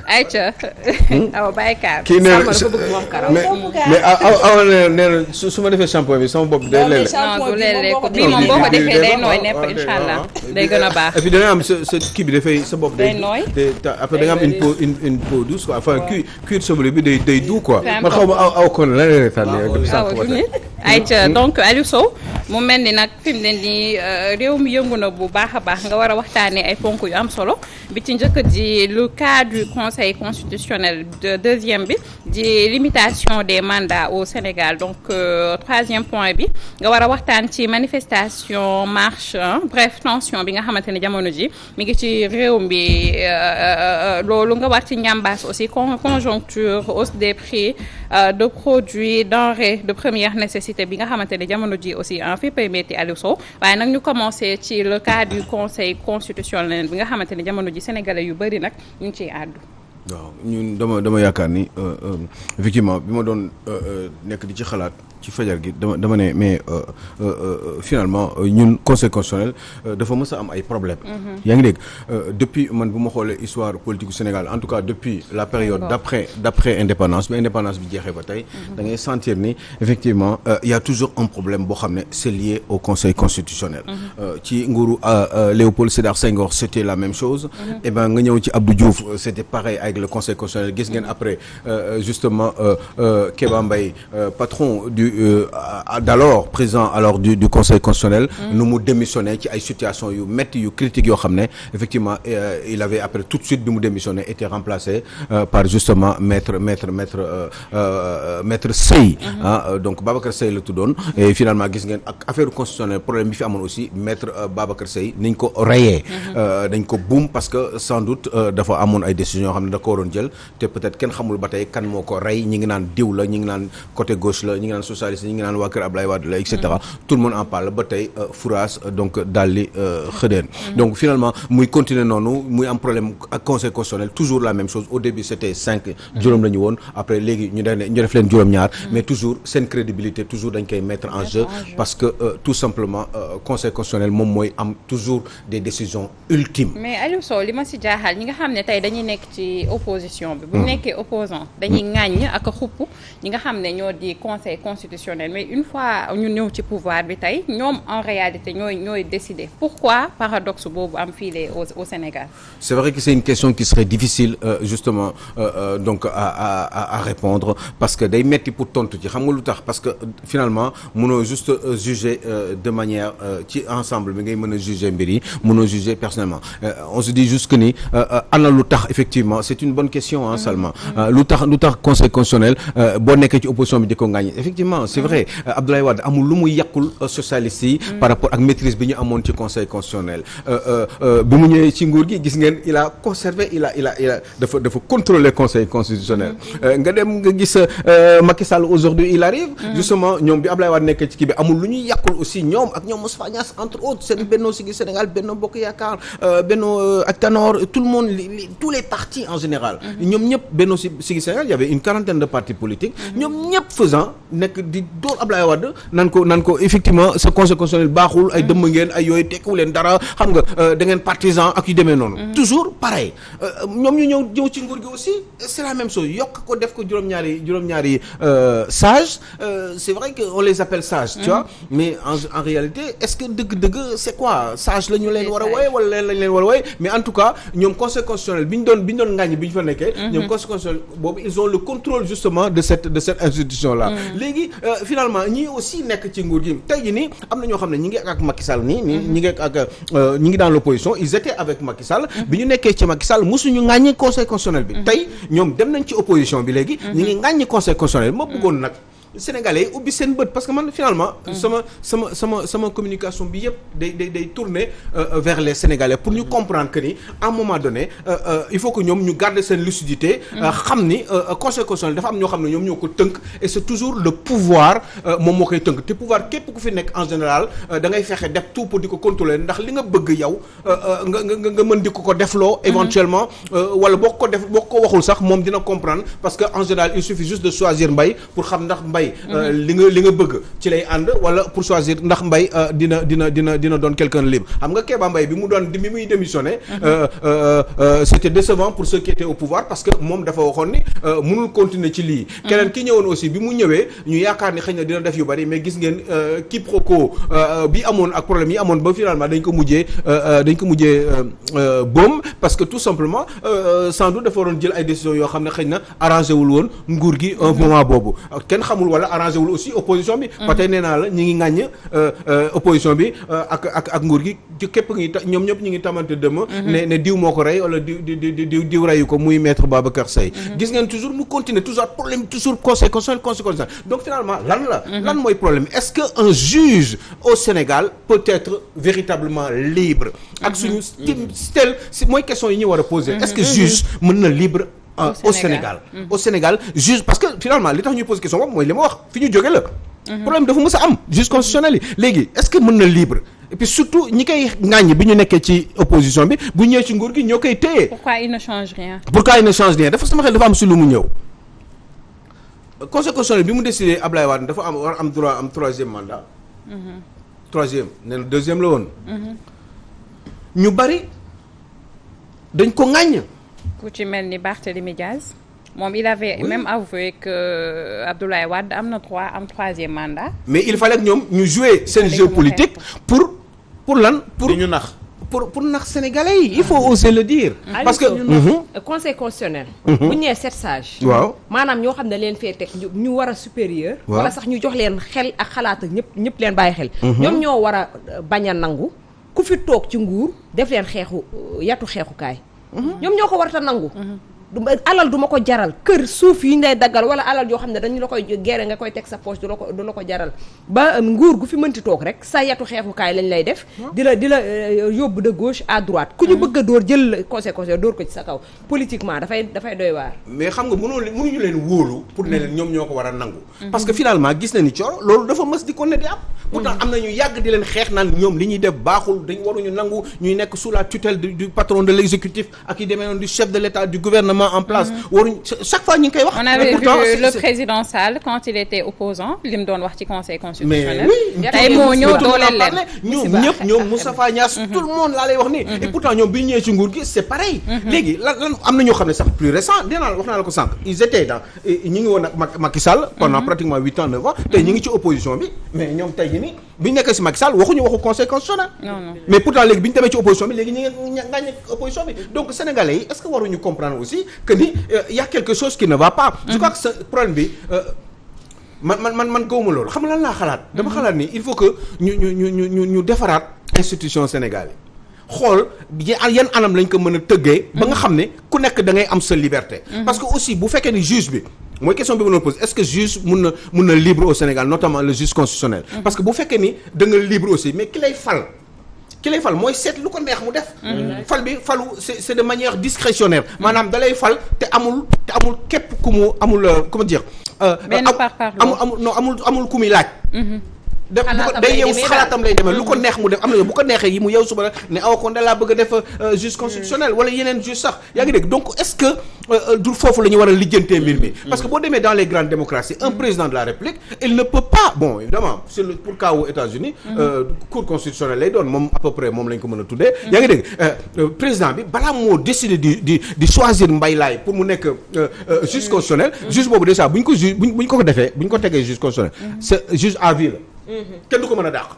ayca aw bàyyi kaar. kii nee dafa bëgg moom karaw. mais aw nee na su ma defee shampoing bi sama bopp day leele. non du leele ko bii moom boo ko defee day nooy nepp incha allah day gën a baax. et puis da nga am sa kii bi dafay sa bopp day nooy après da nga am une peau douce quoi enfin cuir chevelu bi day doux quoi. man xaw ma aw kon lan la lay tànn. ayca donc Aliou Sow mu mel ni nag fi mu ne nii réew mi yëngu na bu baax a baax nga war a waxtaanee ay ponk yu am solo bi ci njëkk di le cas du conseil constitutionnel deuxième bi di limitation des mandats au Sénégal donc troisième point bi nga war a waxtaan ci manifestation marche bref tension bi nga xamante ne jamono ji mi ngi ci réew mi loolu nga war ci njàmbaas aussi conjoncture hausse des prix de produits denrées de première nécessité bi nga xamante ne jamono ji aussi en fépp ay metti Aliou Sow waaye nag ñu commencé ci le cas du conseil constitutionnel bi nga xamante ne jamono ji sénégalais yu bëri nag ñu ngi ciy àddu. waaw ñun dama yaakaar ni effectivement bi ma doon nekk di ci xalaat ci fajar gi dama ne mais finalement ñun conseil constitutionnel dafa mës a am ay problèmes. yaa ngi dégg depuis man bu ma xoolee histoire politique du Sénégal en tout cas depuis la période d'après indépendance bi indépendance bi jeexee ba tey. da ngay sentir ni effectivement il y a toujours un problème boo xam ne c'est lié au conseil constitutionnel. ci nguuru Léopold Sédar Senghor c'était la même chose. et ben nga ñëw ci Abdou Diouf c'était pareil avec le conseil constitutionnel gis ngeen après justement Kéba Mbaye patron d'alors président alors du conseil constitutionnel nu mu démissionné ci ay situation yu métti yu critiques yoo xam ne effectivement il avait après tout de suite bi mu démissionné été remplacé par justement maître Sey donc Babacar Sey la tuddoon et finalement gis ngeen ak affaire constitutionnelle problème bi fi amoon aussi maître Babacar Sey nañ ko rayé dañ ko buum parce que sans doute dafa amoon ay décisions yoo xam ne da ko waroon jël te peut-être kenn xamul ba tey kan moo ko rey ñi ngi naan diw la ñi ngi naan côté gauche la ñi ngi naan socialiste ñi ngi naan waa kër Ablaye Wade la et cetera tout le monde en parle ba tey fouraas donc daal di xëdeen donc finalement muy continuer noonu muy am problème ak conseil constitutionnel toujours la même chose au début c'était 5 juróom la ñu woon après léegi ñu def leen juróom-ñaar mais toujours seen crédibilité toujours dañ koy mettre en jeu parce que tout simplement conseil constitutionnel moom mooy am toujours des décisions ultimes. mais Aliou Sow li ma si jaaxal ñi nga xam ne tey dañuy nekk ci opposition bi bu nekkee opposant dañuy ŋàññ ak a xupp ñi nga xam ne ñoo di conseil constitutionnel mais une fois ñu ñëw ci pouvoir bi tey ñoom en réalité ñooy décider pourquoi paradoxe boobu am fii au Sénégal. c'est vrai que c'est une question qui serait difficile justement donc à répondre parce que day metti pour tontu ci xam nga lu tax parce que finalement mënoo juste juger de manière ci ensemble bi ngay mën a juger mbir yi mënoo juger personnellement on se dit juste que ni ana lu tax effectivement c'est une bonne question Salma lu tax conseil constitutionnel boo nekkee ci opposition bi di ko ngaañ effectivement c'est vrai Abdoulaye Wade amul lu mu yàqul socialistes yi par rapport ak maîtrise bi ñu amoon ci conseil constitutionnel bi mu ñëwee ci nguur gi gis ngeen il a conservé il a dafa contrôler conseil constitutionnel nga dem nga gis Macky Sall aujourd'hui il arrive justement ñoom bi Abdoulaye Wade nekkee ci kii bi amul lu ñuy yàqul aussi ñoom ak ñoom Moustapha Niasse entre autres seen Benno Siggil Sénégal Benno Bokk Yaakaar Benno ak Tanor tout le monde tous les partis en général ñoom ñëpp Benno Siggil Sénégal il y avait une quarantaine de partis politiques ñoom ñëpp faisant nekk di dóor Abdoulaye Wade nan ko effectivement ce conseil constitutionnel baaxul ay dëmm ngeen ay yooyu tekkiwu leen dara xam nga da ngeen partisan ak yu demee noonu toujours pareil ñoom ñu ñëw ci nguur gi aussi c'est la même chose yokk ko def ko juróom-ñaari sages c'est vrai que on les appelle sages tu vois mais en réalité est-ce que dëgg-dëgg c'est quoi sage la ñu leen war a wooye wala leen lañ leen war a wooye mais en tout cas ñoom conseil constitutionnel bi ñu doon ngàññ bi ñu fa nekkee ñoom conseil constitutionnel boobu ils ont le contrôle justement de cette institution là léegi finalement ñii aussi nekk ci nguur gi tey jii nii am na ñoo xam ne ñi ngi ak Macky Sall nii ñi ngi dans l'opposition ils étaient avec Macky Sall bi ñu nekkee ci Macky Sall mosuñu ngàññi conseil constitutionnel bi tey ñoom dem nañ ci opposition bi léegi ñi ngi ngàññi conseil constitutionnel ma bëggoon nag Sénégalais ubbi seen bët parce que man finalement sama communication bi yëpp day tourner vers les Sénégalais pour ñu comprendre que ni à un moment donné il faut que ñoom ñu garder seen lucidité xam ni conseil constitutionnel dafa am ñoo xam ne ñoom ñoo ko tënk et c'est toujours le pouvoir moom moo koy tënk te pouvoir képp ku fi nekk en général da ngay fexe def tout pour di ko contrôler ndax li nga bëgg yow nga mën di ko defloo éventuellement wala boo ko waxul sax moom dina comprendre parce que en général il suffit juste de choisir Mbaye pour xam ndax Mbaye mbay li nga bëgg ci lay ànd wala pour choisir ndax mbay dina doon quelqu'un libre xam nga Kéba Mbaye bi muy démissionné c'était décevant pour ceux qui étaient au pouvoir parce que moom dafa waxoon ni mënul continuer ci lii keneen ki ñëwoon aussi bi mu ñëwee ñu yaakaar ni xëy na dina def yu bari mais gis ngeen quiproquo bi amoon ak problème yi amoon ba finalement dañ ko mujjee boom parce que tout simplement sans doute dafa waroon jël ay décisions yoo xam ne xëy na arrangé wul woon nguur gi un moment boobu kenn xamul wala arrangé wul aussi opposition bi ba tey nee naa la ñi ngi ŋàññ opposition bi ak nguur gi képp ngi ñoom ñëpp ñi ngi tamante dëmm ne diw moo ko rey wala diw reyu ko muy maître Babacar Seye gis ngeen toujours mu continuer toujours problème toujours conseil constitutionnel donc finalement lan mooy problème est-ce que un juge au Sénégal peut être véritablement libre ak suñu style mooy question yi ñu war a poser est-ce que juge mën na libre au Sénégal juge parce que finalement li tax ñuy poser question boobu mooy li ma wax fi ñu jóge la problème dafa mës a am juge constitutionnel yi léegi est-ce que mën na libre et puis surtout ñi koy ŋàññ bi ñu nekkee ci opposition bi bu ñëwee ci nguur gi ñoo koy téye. pourquoi il ne change rien dafa sama xel dafa am si lu mu ñëw conseil constitutionnel bi mu décidé Ablaye Wade dafa am droit am troisième mandat troisième nee na deuxième la woon ñu bari dañ ko ŋàññ ku ci mel ni Barthélémy Diaz moom il avait même avoué que Abdoulaye Wade am na droit am troisième mandat mais il fallait que ñoom ñu jouer seen jeu politique pour lan pour ñu nax pour nax sénégalais yi il faut oser le dire parce que conseil constitutionnel bu ñu nee 7 sages waaw maanaam ñoo xam ne leen fee teg ñu war a supérieur wala sax ñu jox leen xel ak xalaat ak ñëpp leen bàyyi xel ñoom ñoo war a bañ a nangu ku fi toog ci nguur def leen yatu xeexukaay ñoom ñoo ko warta nangu alal du ma ko jaral kër suuf yi ñu lay daggal wala alal yoo xam ne dañu la koy gere nga koy teg sa poche du la ko jaral ba nguur gu fi mënti toog rek sa yatu xeexukaay lañ lay def di la yóbbu de gauche à droite ku ñu bëgg a dóor jël conséquence dóor ko ci sa kaw politiquement dafay doy waar mais xam nga mënuñu leen wóolu pour ne leen ñoom ñoo ko war a nangu parce que finalement gis na ni Thioro loolu dafa mës di ko ne di am pourtant am na ñu yàgg di leen xeex naan ñoom li ñuy def baaxul dañ waruñu nangu ñuy nekk sous la tutelle du patron de l'exécutif ak yi demee noonu du chef de l'État du gouvernement en place waruñ chaque fois ñu ngi koy wax. on avait vu le président Sall quand il était opposant li mu doon wax ci conseil constitutionnel. mais tey moo ñëw dooleel leen ñoom Moustapha Niasse tout le monde laa lay wax nii. et pourtant ñoom bi ñu ñëwee ci nguur gi c'est pareil. léegi lan am na ñoo xam ne sax plus récent wax naa la ko sànq ils étaient ñi ngi woon ak Macky Sall. pendant pratiquement 8 ans 9 ans. tey ñi ngi ci opposition bi mais ñoom tey jii nii bi ñu nekkee ci Macky Sall waxuñu waxu conseil constitutionnel. non mais pourtant léegi bi ñu demee ci opposition bi léegi ñi ngi ngaañ opposition bi donc sénégalais yi est-ce que waruñu comprendre aussi que ni y a quelque chose qui ne va pas. je crois que ce problème bi man gëwuma loolu xam nga lan laa xalaat. dama xalaat ni il faut que ñu defaraat institution Sénégal yi xool yan anam lañ ko mën a tëggee. ba nga xam ne ku nekk da ngay am sa liberté. parce que aussi bu fekkee ni juge bi. mooy question bi ma doon pose est-ce que juge mun na libre au Sénégal notamment le juge constitutionnel. parce que bu fekkee ni da nga libre aussi mais ki lay fal mooy seet lu ko neex mu def. fal bi falu c'est de manière discrétionnaire. maanaam da lay fal te amul képp ku mu amul comment dire. amul ku muy laaj. day yeewu xalaatam lay demee lu ko neex mu def am na bu ko neexee yi mu yeewu suba la ne awa kon da laa bëgg a def juge constitutionnel wala yeneen juge sax yaa ngi dégg donc est-ce que du foofu la ñu war a lijjantee mbir mi parce que boo demee dans les grandes démocraties un président de la République il ne peut pas bon évidemment pour cas aux États-Unis cour constitutionnelle lay doon moom à peu près moom lañ ko mën a tuddee yaa ngi dégg président bi balaa moo décider di choisir Mbaye Laye pour mu nekk juge constitutionnel juge boobu déjà bu ñu ko defee bu ñu ko tegee juge constitutionnel c'est juge à vie la kenn du ko mën a dàq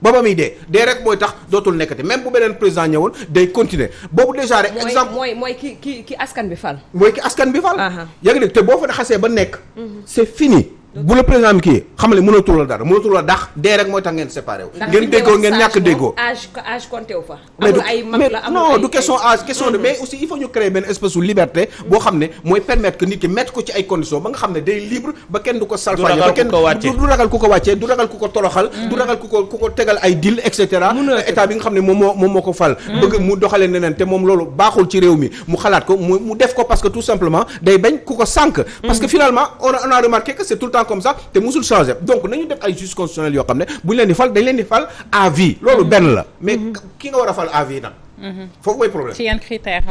booba muy dee rek mooy tax dootul nekkati même bu beneen président ñëwoon day continuer boobu déjà rek exemple mooy ki askan bi fal mooy ki askan bi fal yaa ngi dégg te boo fa xasee ba nekk c'est fini bu la président bi kii xamale mënatul la dara mënatul la dax dee rek mooy tax ngeen séparé wu ngeen déggoo ngeen ñàkk déggoo âge compté wu fa mais ay mag la non du question âge question de mais aussi il faut ñu créer benn espèce de liberté boo xam ne mooy permettre que nit ki mettre ko ci ay conditions ba nga xam ne day libre ba kenn du ko salfaañe ba kenn du ragal ku ko wàccee du ragal ku ko toroxal du ragal ku ko tegal ay deal et cetera état bi nga xam ne moom moo ko fal bëgg mu doxalee neneen te moom loolu baaxul ci réew mi mu xalaat ko mu def ko parce que tout simplement day bañ ku ko sànk parce que finalement on a remarqué que c'est tout le temps comme ça te musul changer donc nañu def ay juges constitutionnels yoo xam ne bu ñu leen di fal dañ leen di fal à vie loolu benn la mais ki nga war a fal à vie nag foofu mooy problème. ci yan critères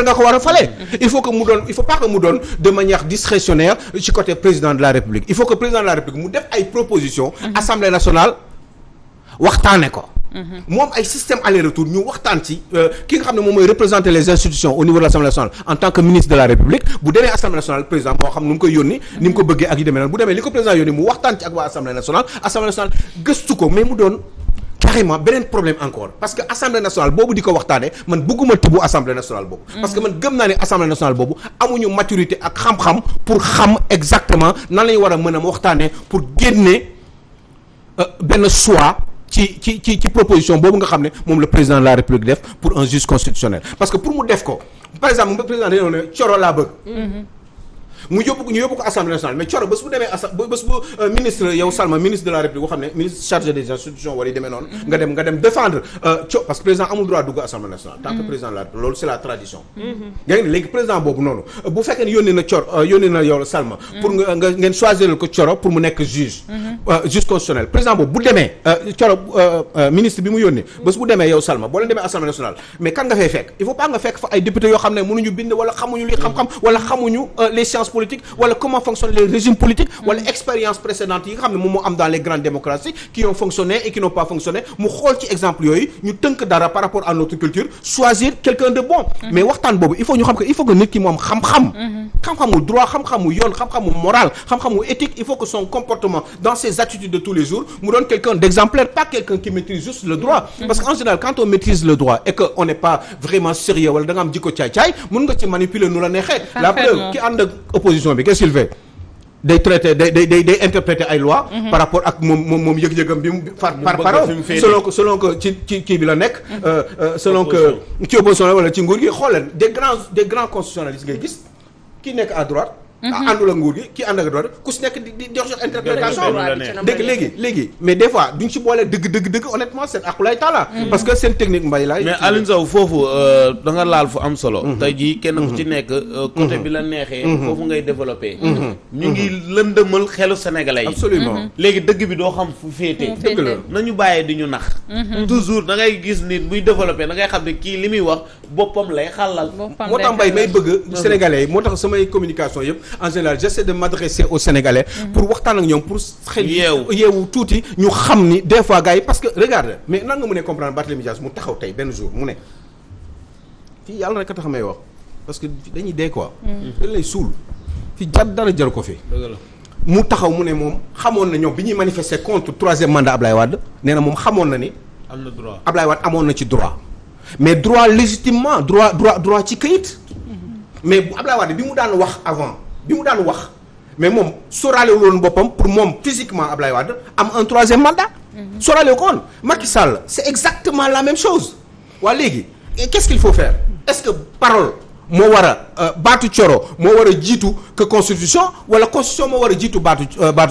nga ko war a falee. il faut pas que mu doon de manière discrétionnaire ci côté président de la République il faut que président de la République mu def ay propositions. Assemblée nationale waxtaane ko. moom ay système aller-retour ñu waxtaan ci ki nga xam ne moom mooy représenter les institutions au niveau de l'Assemblée nationale en tant que ministre de la République bu demee Assemblée nationale président moo xam nu mu koy yónni ni mu ko bëggee ak yu demee noonu bu demee li ko président yónni mu waxtaan ci ak waa Assemblée nationale gëstu ko mais mu doon carrément beneen problème encore parce que Assemblée nationale boobu di ko waxtaanee man bëgguma tëbu Assemblée nationale boobu. parce que man gëm naa ne Assemblée nationale boobu amuñu maturité ak xam-xam pour xam exactement nan la ñu war a mën a waxtaanee pour génne benn choix. ci proposition boobu nga xam ne moom le président de la République def pour un juge constitutionnel parce que pour mu def ko par exemple le président dañoo ne Coro laa bëgg. ñu yóbbu ko Assemblée nationale mais Coro bés bu demee bés bu ministre yow Salma ministre de la République boo xam ne ministre chargé des institutions wala yu demee noonu. nga dem défendre parce que président amul droit dugg Assemblée nationale. tant que président la loolu c'est la tradition. yaa ngi ne léegi président boobu noonu bu fekkee ne yónni na yow Salma. pour nga ngeen choisir ko Coro pour mu nekk juge. juge constitutionnel président boobu bu demee Coro ministre bi mu yónni bés bu demee yow Salma boo leen demee Assemblée nationale mais kan nga fay fekk il faut pas nga fekk fa ay députés yoo xam ne mënuñu bind wala xamuñu li xam-xam wala xamuñu les sciences politiques wala comment fonctionnent les régimes politiques wala expérience précédente yi nga xam ne moom moo am dans les grandes démocraties qui ont fonctionné et qui n'ont pas fonctionné mu xool ci exemple yooyu ñu tënk dara par rapport à notre culture choisir quelqu'un de bon mais waxtaan boobu il faut ñu xam que il faut que nit ki mu am xam-xam xam-xamu droit xam-xamu yoon xam-xamu moral xam-xamu éthique il faut que son comportement dans ses attitudes de tous les jours mu doon quelqu'un d'exemplaire pas quelqu'un qui maîtrise juste le droit parce que en général quand on maîtrise le droit et que on n'est pas vraiment sérieux wala da nga am jikko caay-caay mën nga ci manipuler nu la neexee la preuve ki ànd ak opposition bi qu'est-ce qu'il fait day traité day interpréter ay lois par rapport ak moom yëg-yëgam bi mu selon que ci kii bi la nekk selon que ci opposition la wala ci nguur gi xool leen des grands constitutionnalistes ngay gis ki nekk à droite àndul ak nguur gi kii ànd ak droite ku si nekk di jox interprétation dëgg léegi mais des fois duñ si boolee dëgg honnêtement seen aqulay taala parce que seen technique mbay laay mais Alioune Sow foofu da nga laal fu am solo tey jii kenn ku ci nekk côté bi la neexee foofu ngay développé ñu ngi lëndëmal xelu sénégalais yi absolument léegi dëgg bi doo xam fu féete dëgg la nañu bàyyee di ñu nax toujours da ngay gis nit buy développé da ngay xam ne kii li muy wax boppam lay xàllal moo tax mbay may bëgg sénégalais yi moo tax samay communication yëpp en général j'essaie de m'adresser aux Sénégalais pour waxtaan ak ñoom pour xel yeewu tuuti ñu xam ni des fois gars yi parce que regarde mais nan nga mën a comprendre Barthélémy Dias mu taxaw tey benn jour mu ne fii yàlla rek a tax may wax parce que dañuy dee quoi dañ lay suul fi dara jar ko fi mu taxaw mu ne moom xamoon na ñoom bi ñuy manifester contre troisième mandat Ablaye Wade nee na moom xamoon na ni am na droit Ablaye Wade amoon na ci droit mais droit légitimement droit ci këyit mais bu Ablaye Wade bi mu daan wax avant bi mu daan wax mais moom sóoraale woon boppam pour moom physiquement Ablaye Wade am un troisième mandat. sóoraale ko woon Macky Sall c'est exactement la même chose. waa léegi qu'est-ce qu'il faut faire est-ce que parole moo war a baatu coro moo war a jiitu que constitution wala constitution moo war a jiitu baatu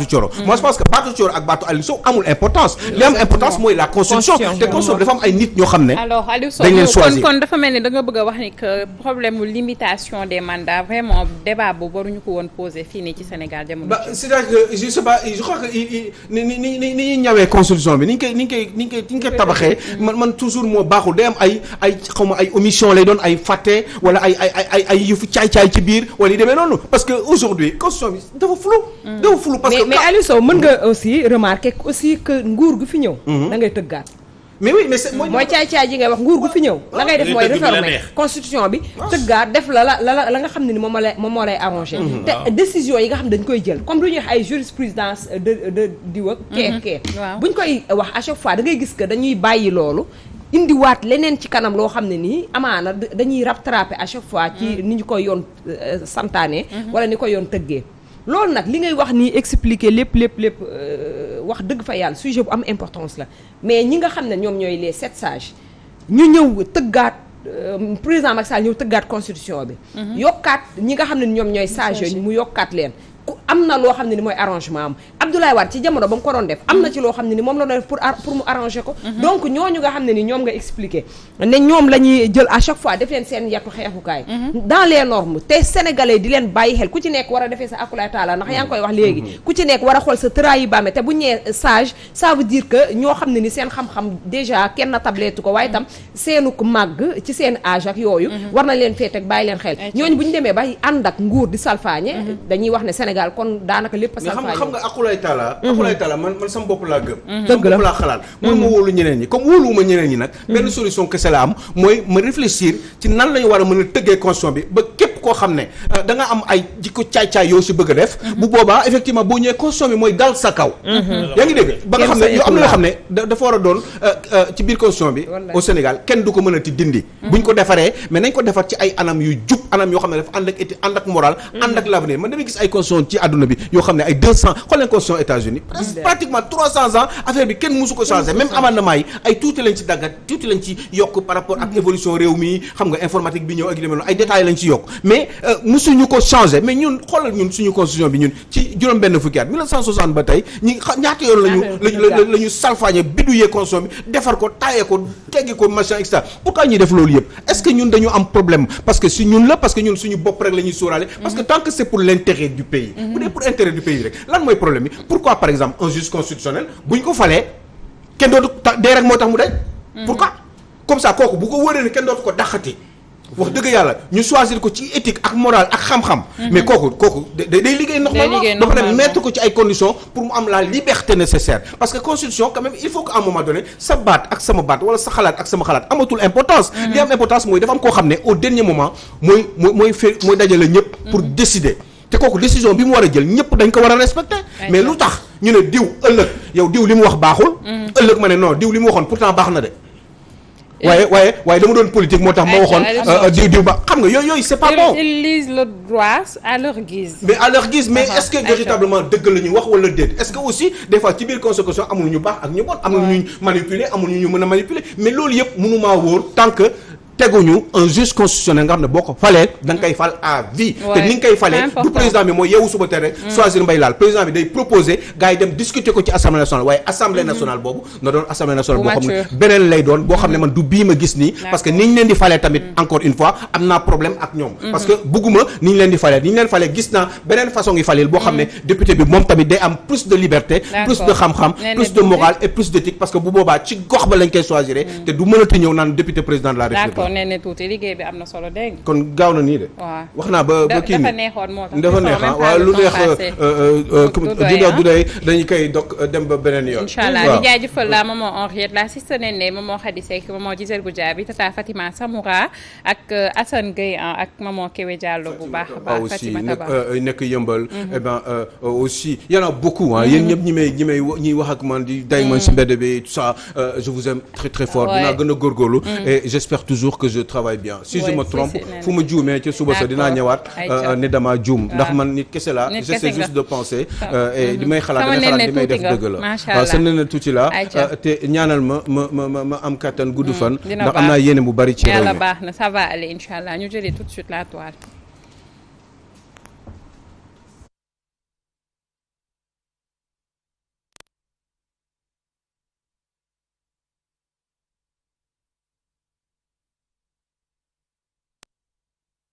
coro. moi je pense que baatu coro ak baatu Aliou Sow amul importance. li am importance mooy la constitution te constitution dafa am ay nit ñoo xam ne. alors Aliou Sow kon dafa mel ni da nga bëgg a wax ni que problème mu limitation des mandats vraiment débat boobu waruñu ko woon poser fii nii ci Sénégal jamono. c'est-à-dire que je sais pas je crois que ni ñuy ñawee constitution bi ni ñu koy tabaxee. man toujours moo baaxul day am ay xaw ma ay omission lay doon ay fàtte wala ay yëfu caay-caay ci biir wala yu demee noonu parce que aujourd'hui constitution bi dafa flou parce que mais Aliou Sow mën nga aussi remarquer aussi que nguur gu fi ñëw da ngay tëggaat mais oui mais c'est mooy caay-caay ji ngay wax nguur gu fi ñëw la ngay def mooy réformer constitution bi tëggaat def la nga xam ne ni moom moo lay arrangé te décision yi nga xam ne dañ koy jël comme lu ñuy wax ay jurisprudence de diw ak kee buñ koy wax à chaque fois da ngay gis que dañuy bàyyi loolu indiwaat leneen ci kanam loo xam ne nii amaana dañuy rattraper à chaque fois ci ni ñu koy yoon santaane wala ni ko yoon tëggee loolu nag li ngay wax nii expliquer lépp wax dëgg fa yàlla sujet bu am importance la mais ñi nga xam ne ñoom ñooy les 7 sages ñu ñëw tëggaat président Macky Sall ñëw tëggaat constitution bi yokkaat ñi nga xam ne ñoom ñooy sages yooyu mu yokkaat leen am na loo xam ne ni mooy arrangement am Abdoulaye Wade ci jamono ba mu ko doon def am na ci loo xam ne ni moom la doon def pour mu arranger ko donc ñooñu nga xam ne ni ñoom nga expliquer ne ñoom la ñuy jël à chaque fois def leen seen yatu xeexukaay dans les normes te sénégalais di leen bàyyi xel ku ci nekk war a defee sa akulaay taala ndax yaa ngi koy wax léegi ku ci nekk war a xool sa tëraay yi bàmme te bu ñee sage ça veut dire que ñoo xam ne ni seen xam-xam déjà kenn tabletu ko waaye itam seenu ko màgg ci seen âge ak yooyu war na leen feet ak bàyyi leen xel ñooñu bu ñu demee ba ànd ak nguur di salfaañe dañuy wax ne Sénégal kon daanaka lépp a salfaañe xam nga akulay taala man sama bopp laa gëm dëgg la bopp laa xalaat mooy ma wóolu ñeneen ñi comme wóoluwuma ñeneen ñi nag benn solution kese la am mooy ma réfléchir ci nan lañu war a mën a tëggee constitution bi ba képp koo xam ne da nga am ay jikko caay-caay yoo si bëgg a def bu boobaa effectivement boo ñëwee constitution bi mooy dal sa kaw yaa ngi dégg ba nga xam ne yoo am na yoo xam ne dafa war a doon ci biir constitution bi au Sénégal kenn du ko mën a ti dindi buñ ko defaree mais nañ ko defar ci ay anam yu jub anam yoo xam ne dafa ànd ak éthique ànd ak moral ànd ak l'avenir man damay gis ay constitution ci àdduna bi yoo xam ne ay 200 xool leen constitution États-Unis pratiquement 300 ans affaire bi kenn musu ko changer même amendement yi ay tuuti lañ ci daggat tuuti lañ ci yokk par rapport ak évolution réew mi xam nga informatique bi ñëw ak yu demee noonu ay détails lañ ci yokk mais musuñu ko changer mais ñun xoolal ñun suñu constitution bi ñun ci juróom-benn fukki at 1960 ba tey ñi ñaata yoon la ñu salfaañe biduyee constitution bi defar ko taayee ko teggi ko machin et cetera pourquoi ñuy def loolu yëpp est-ce que ñun dañu am problème parce que si ñun la parce que ñun suñu bopp rek la ñuy sóoraale parce que tant que c'est pour l'intérêt du pays bu dee pour intérêt du pays rek lan mooy problème bi pourquoi par exemple un juge constitutionnel bu ñu ko falee kenn dootu dee rek moo tax mu day pourquoi comme ça kooku bu ko wóoree ne kenn dootu ko dàqati wax dëgg yàlla ñu choisir ko ci éthique ak morale ak xam-xam mais kooku day liggéey normalement ba pare mettre ko ci ay conditions pour mu am la liberté nécessaire parce que constitution quand même il faut qu'à un moment donné sa baat ak sama baat wala sa xalaat ak sama xalaat amatul importance li am importance mooy dafa am koo xam ne au dernier moment mooy dajale ñëpp pour décider te kooku décision bi mu war a jël ñëpp dañ ko war a respecter mais lu tax ñu ne diw ëllëg yow diw li mu wax baaxul ëllëg ma ne non diw li mu waxoon pourtant baax na de waaye dama doon politique moo tax ma waxoon diw ba xam nga yooyu c'est pas bon. Ils lisent le droit à leur guise. mais à leur guise mais est-ce que véritablement dëgg la ñuy wax wala déet est-ce que aussi des fois ci biir constitution amul ñu baax ak ñu bon amul ñu manipuler amul ñu mën a manipuler mais loolu yëpp mënumaa wóor tant que teguñu un juge constitutionnel nga xam ne boo ko falee da nga koy fal à vie te ni nga koy falee du président bi mooy yeewu suba teel rek choisir mbay laal président bi day proposer gars yi dem discuter ko ci assemblée nationale waaye assemblée nationale boobu na doon assemblée nationale boo xam ne beneen lay doon boo xam ne man du bii ma gis nii parce que ni ñu leen di falee tamit encore une fois am naa problème ak ñoom parce que bugguma ni ñu leen di falee ni ñu leen falee gis naa beneen façon yi faleel boo xam ne député bi moom tamit day am plus de liberté plus de xam-xam plus de morale et plus d'éthique parce que bu boobaa ci gox ba lañ koy choisir te du mënati ñëw naan député président de la République nee na tuuti liggéey bi am na solo dégg nga. kon gaaw na nii de. waaw wax naa ba kii dafa neexoon moo tax. dafa neex waaw lu neex du doy dañu koy dog dem ba beneen yoon. incha allah di jaajëfal la maman Henriette la sista Néné maman Khady Seck maman Gisèle Goudiaby tata Fatima Samoura ak Assane Gueye ak maman Kéwé Diallo bu baax a baax. Fatima Taba aussi nekk yëmbal. et ben aussi y en a beaucoup ah yéen ñëpp ñi wax ak man di day man si mbedd bi tout ça je vous aime très très fort. dinaa gën a góorgóorlu et j'espère toujours que je travaille bien si je me trompe fu ma juumee ci suba sa dinaa ñëwaat ne dama juum ndax man nit kese la j'essaie juste de penser et di may xalaat di may def dëgg la waaw sa nen tuuti la te ñaanal ma am kattan gudd fan ndax am naa yéene bu bari ci réew mi yàlla baax na ça va aller inchallah ñu jëlee tout de suite la toile